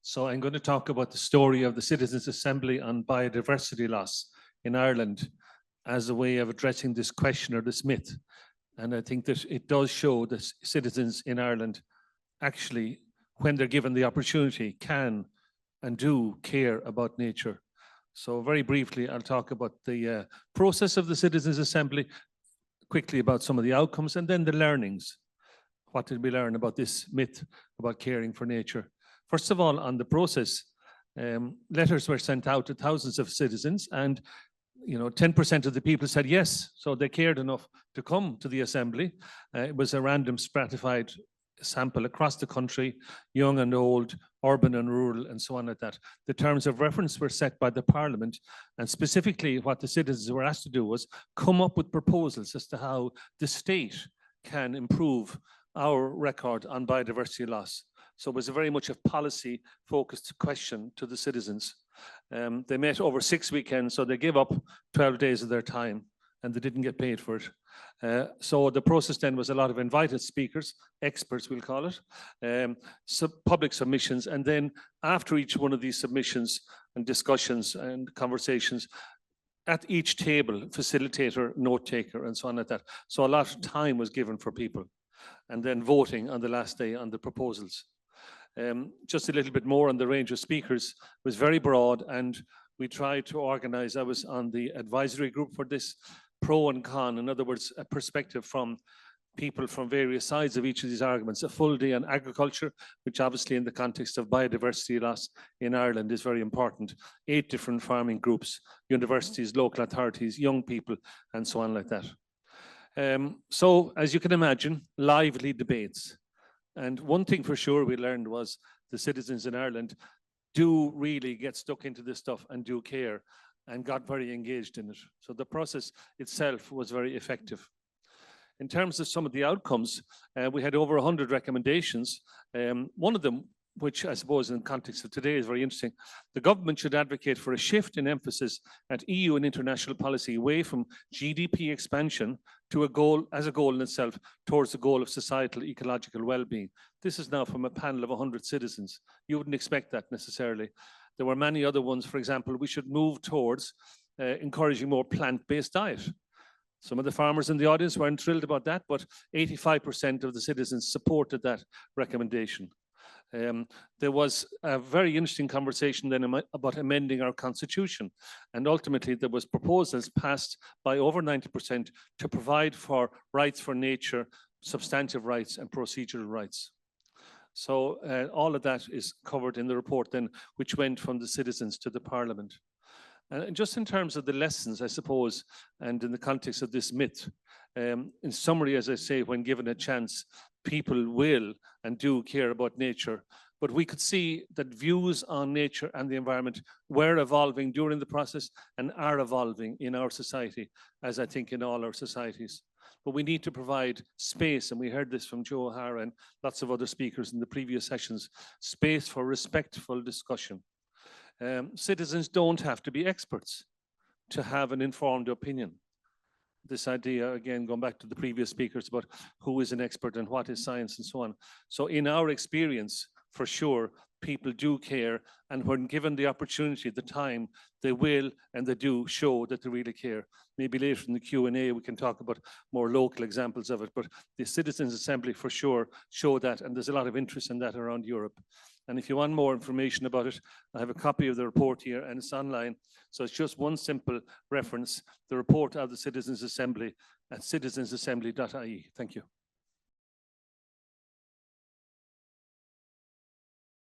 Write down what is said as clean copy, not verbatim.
So I'm going to talk about the story of the Citizens' Assembly on biodiversity loss in Ireland as a way of addressing this question or this myth. And I think that it does show that citizens in Ireland actually, when they're given the opportunity, can and do care about nature. So very briefly, I'll talk about the process of the Citizens' Assembly, quickly about some of the outcomes, and then the learnings. What did we learn about this myth about caring for nature? First of all, on the process, letters were sent out to thousands of citizens, and 10% of the people said yes, so they cared enough to come to the assembly. It was a random stratified sample across the country, young and old, urban and rural, and so on like that. The terms of reference were set by the Parliament, and specifically what the citizens were asked to do was come up with proposals as to how the state can improve our record on biodiversity loss. So it was very much a policy-focused question to the citizens. They met over 6 weekends, so they gave up 12 days of their time, and they didn't get paid for it. So the process then was a lot of invited speakers, experts we'll call it, public submissions, and then after each one of these submissions and discussions and conversations, at each table, facilitator, note taker, and so on like that. So a lot of time was given for people, and then voting on the last day on the proposals. Just a little bit more on the range of speakers was very broad, and we tried to organize. I was on the advisory group for this, pro and con, in other words, a perspective from people from various sides of each of these arguments. A full day on agriculture, which obviously in the context of biodiversity loss in Ireland is very important. 8 different farming groups, universities, local authorities, young people, and so on like that. So as you can imagine, lively debates. And one thing for sure we learned was the citizens in Ireland do really get stuck into this stuff and do care and got very engaged in it. So the process itself was very effective. In terms of some of the outcomes, we had over 100 recommendations. One of them, which I suppose in the context of today is very interesting, the government should advocate for a shift in emphasis at EU and international policy away from GDP expansion to a goal in itself towards the goal of societal ecological well-being. This is now from a panel of 100 citizens. You wouldn't expect that necessarily. There were many other ones. For example, we should move towards encouraging more plant-based diet. Some of the farmers in the audience weren't thrilled about that, but 85% of the citizens supported that recommendation. There was a very interesting conversation then about amending our constitution, and ultimately there was proposals passed by over 90% to provide for rights for nature, substantive rights and procedural rights. So all of that is covered in the report then, which went from the citizens to the Parliament. And just in terms of the lessons, I suppose, and in the context of this myth, in summary, as I say, when given a chance, people will and do care about nature. But we could see that views on nature and the environment were evolving during the process and are evolving in our society, as I think in all our societies. But we need to provide space, and we heard this from Joe O'Hara and lots of other speakers in the previous sessions, space for respectful discussion. Citizens don't have to be experts to have an informed opinion. This idea, again, going back to the previous speakers about who is an expert and what is science and so on. So in our experience, for sure, people do care, and when given the opportunity, the time, they will and they do show that they really care. Maybe later in the Q&A we can talk about more local examples of it, but the Citizens' Assembly for sure show that, and there's a lot of interest in that around Europe. And if you want more information about it, I have a copy of the report here, and it's online. So it's just one simple reference, the report of the Citizens' Assembly at citizensassembly.ie. Thank you.